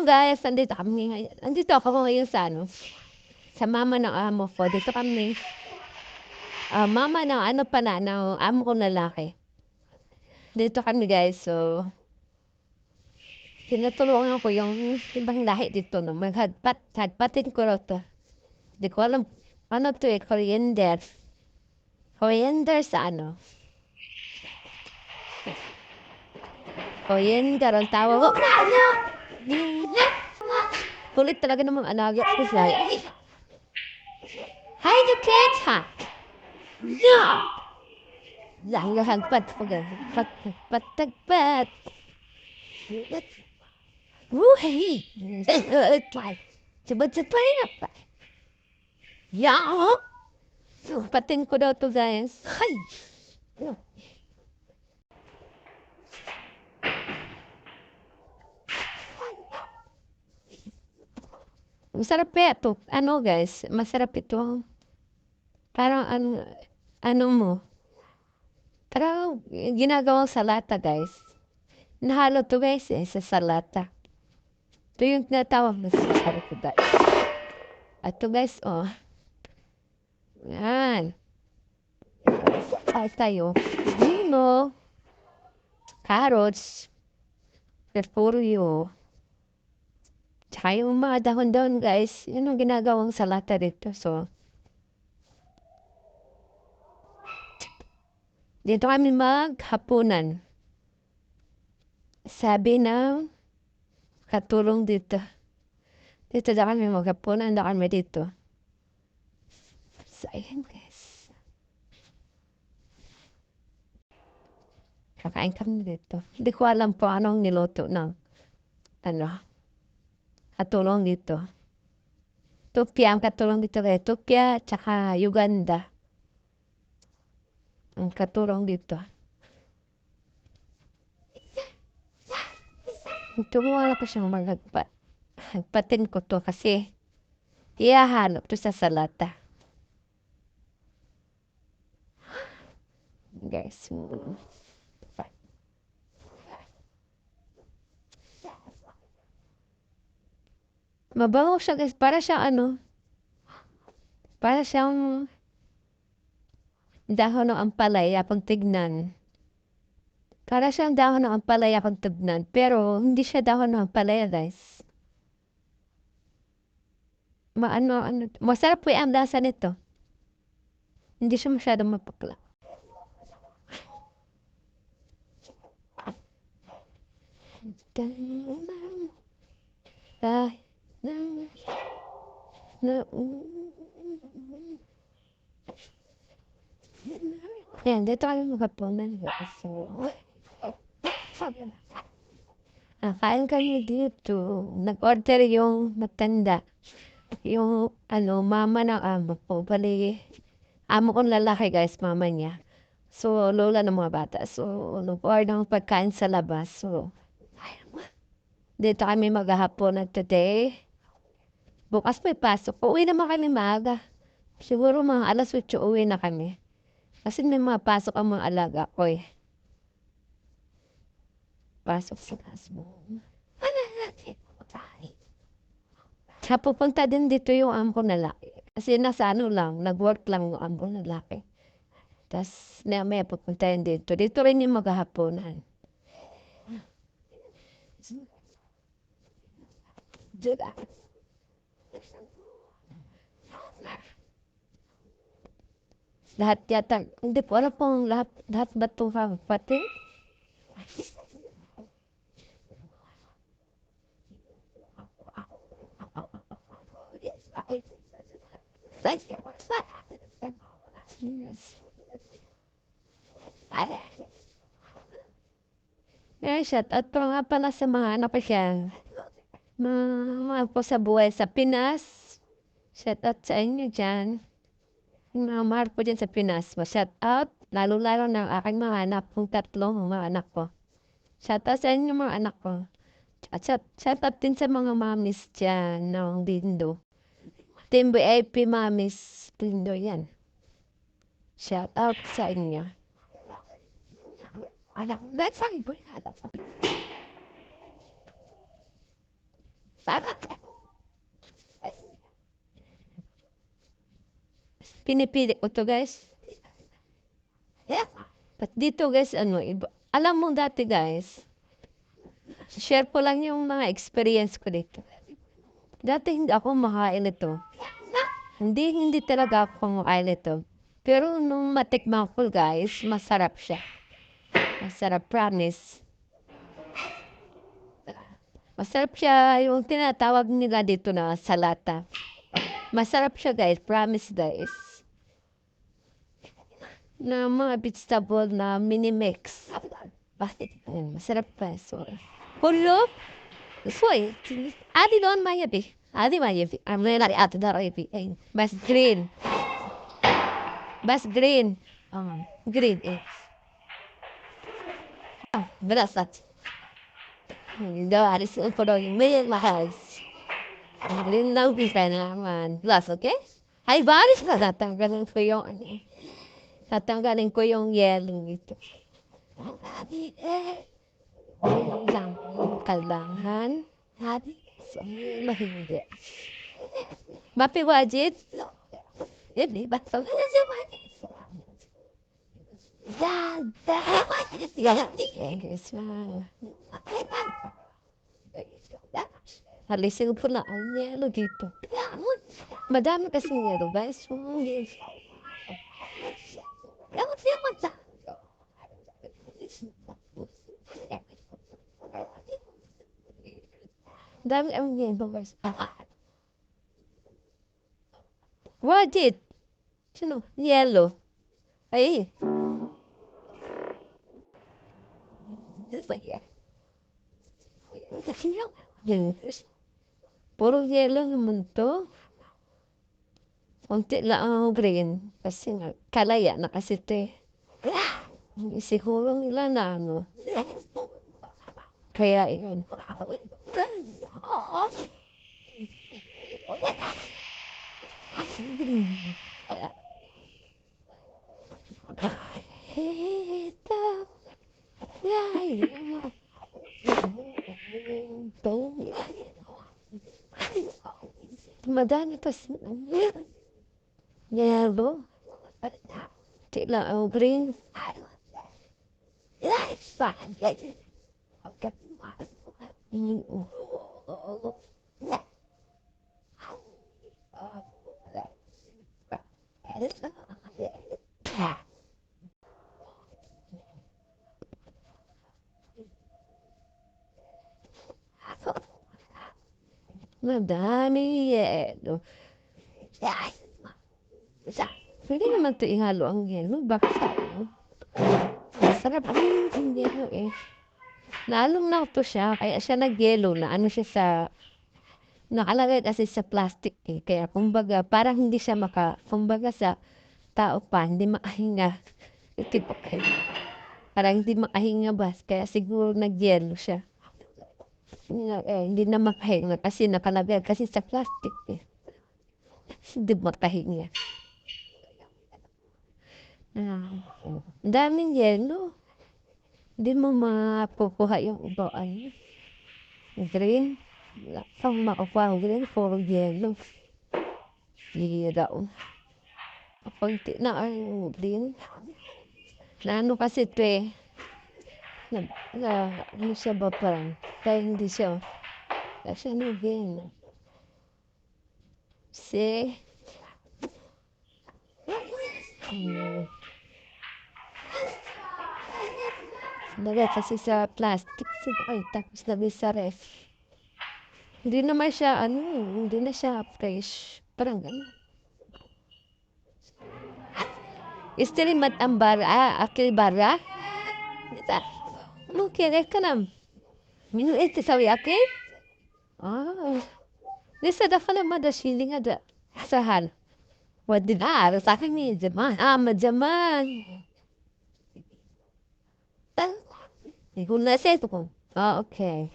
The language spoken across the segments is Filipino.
Guys, nandito kami ngayon. Nandito ako ngayon sa sa mama ng amo ko. Dito kami. Mama ng ng amo kong lalaki. Dito kami guys. So, tinutulungan ko yung ibang lahi dito. No? Hadpatin ko raw to. Di ko alam ano to coriander. Coriander sa Coriander ang tawag ko. Kulit talaga ng mga anak ko siya. Hi, the kids, ha? No! Lang hagpat patagpat. Ruhi. Cepat-cepat apa? Ya. Patin ko daw to guys. Hay. Masarap ito. Ano guys? Masarap ito. Parang ano mo? Parang ginagawang salata guys. Nahalo to guys sa salata. Ito yung tinatawag na salata guys. Ito guys Yan. Ay tayo. Lino. Carrots. Repolyo. Tsaka yung mga dahon-dahon guys. Yun ang ginagawang salata dito. So, dito kami maghapunan. Sabi ng katulong dito. Dito na kami maghapunan na kami dito. So, ayan guys. Kakain kami dito. Hindi ko alam po anong niluto ng katulong dito. Tupia ang katulong dito kay Tupia tsaka Uganda. Ang katulong dito. Tumuwala ko siyang magagpat. Hagpatin ko to kasi iyahanap to sa salata. Guys. Mabango siya guys. Para siyang para siyang dahon ng ampalaya pag tignan. Para siyang dahon ng ampalaya pag tignan. Pero hindi siya dahon ng ampalaya guys. Masarap po yung lasa nito. Hindi siya masyadong mapakla. Yan, dito kami maghapunan. So, kain kami dito. Nag-order yung matanda. Yung mama ng amo ko. Bali, amo kong lalaki guys, mama niya. So, lola ng mga bata. So, nag-order ng pagkain sa labas. So, dito kami maghahaponan today. Bukas may pasok. Uwi naman kami maaga. Siguro mga alas 8 uwi na kami. Kasi may mga pasok ang mga alaga ko eh. Pasok sa classroom. Pupunta din dito yung amo ko lalaki. Kasi nasa lang, nag-work lang yung amo ko lalaki. Tapos may pupunta din dito. Dito rin yung maghahaponan. Diba? Lahat yata, hindi po alam pong lahat ba ito pati? Shout out po nga pala sa mga anak ko siya. Mga po sa buhay sa Pinas. Shout out sa inyo dyan. Yung mga mahal po dyan sa Pinas. Shout out. Lalo-lalo ng aking mga anak. Kung tatlong mga anak ko. Shout out sa inyo mga anak ko. At shout out din sa mga mamis dyan ng Dindo. Team VIP mamis Dindo yan. Shout out sa inyo. Anak, that's fine. Pinipili ko to guys. But dito guys, alam mo dati guys, share ko lang yung mga experience ko dito. Dati hindi ako makain ito. Hindi talaga ako makain ito. Pero nung matikman ko guys, masarap siya. Masarap, promise. Masarap siya, yung tinatawag nila dito na salata. Masarap siya guys, promise guys. Na mga vegetable na mini-mix. Masarap pa. So, hullo? Soy, adi doon mayabi. Adi mayabi. I'm really ati darabi. Bas green. Bas green. Green. Belasat. Hindi, aris ko daw yung may mahal. Green lang pisa naman. Glass, okay? Ay, baris na tatanggalin ko yung tatanggalin ko yung yellow ito. Lang, kailangan. So, mahindi. Mapiwajit? Hindi, basta. Alisin ko na ang yellow dito. Madami kasing yellow, guys. Dami ang yellow, guys. What it? Sino? Yellow. Ay. Puro yellow naman to. Konti lang ang green. Kasi nga, kalaya na kasi ito eh. Siguro nila na Kaya yun. Madami kasi yellow. Tila ang green. Madami yellow. Pwede naman ito ihalo ang yellow. Bakit sa'yo? Masarap ang yellow eh. Lalong na ito siya. Kaya siya nag-yellow na. Ano siya sa... Nakalagay kasi sa plastic eh. Kaya kumbaga, parang hindi siya kumbaga sa tao pa, hindi makahinga. Parang hindi makahinga ba? Kaya siguro nag-yellow siya. Hindi na makahinga kasi nakalagay kasi sa plastic eh. Hindi makahinga. Daming yellow. Hindi mo makukuha yung ubaan. Green. Saan makukuha ang green? Puro yellow. Hiraw. Konti na ang green. Na ano kasi ito eh. Ano siya ba parang? Kaya hindi siya. Kasi ano green. See? Lagay kasi sa plastic. Ay, tapos lagay sa ref. Hindi naman siya, hindi na siya fresh. Parang gano'n. Istirimat ang bara, akil bara. Mungkin ka nam. Minum itu sawi akil? Lisa da fala ma da shiling ada sahal. Wadinar, sa akin ni Jaman. Majaman. Hindi na siya ito ko. Okay.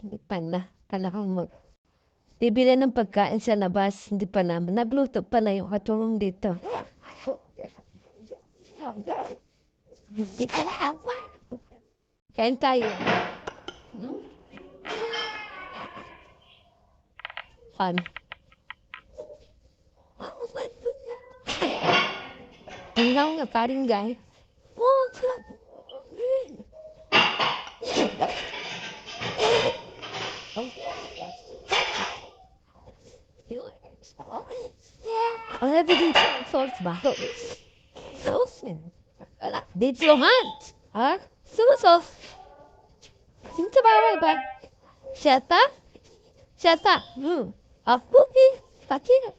Hindi pa na. Kailangan mo. Bibili ng pagkain sa labas, hindi pa naman. Nagluto pa na yung katulong dito. Kain tayo. Fun. Ang lang nga paring guy. Ang everything sauce ba? Sauce. Dito hand. Ha? Sauce. Sinta ba? Shata? Shata. Afuki. Pakira.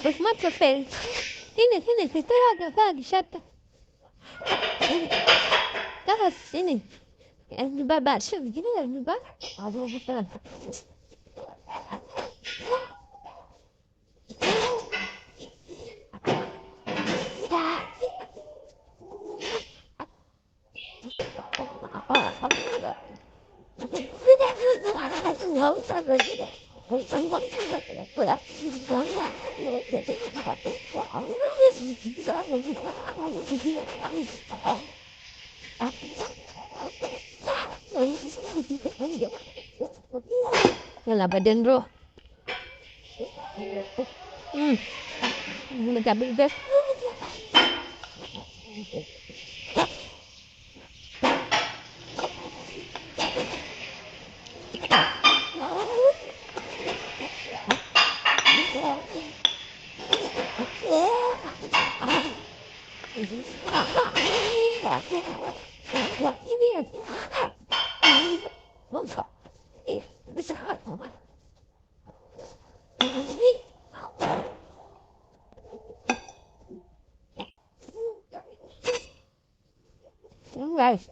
With much of faith. Ini. Bag. Shata. Tapos, ini. Baba. Siya, gini ba? Ano ba? Wala ba din, bro? Nagkabibes. Guys.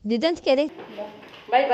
Didn't kidding. Bye.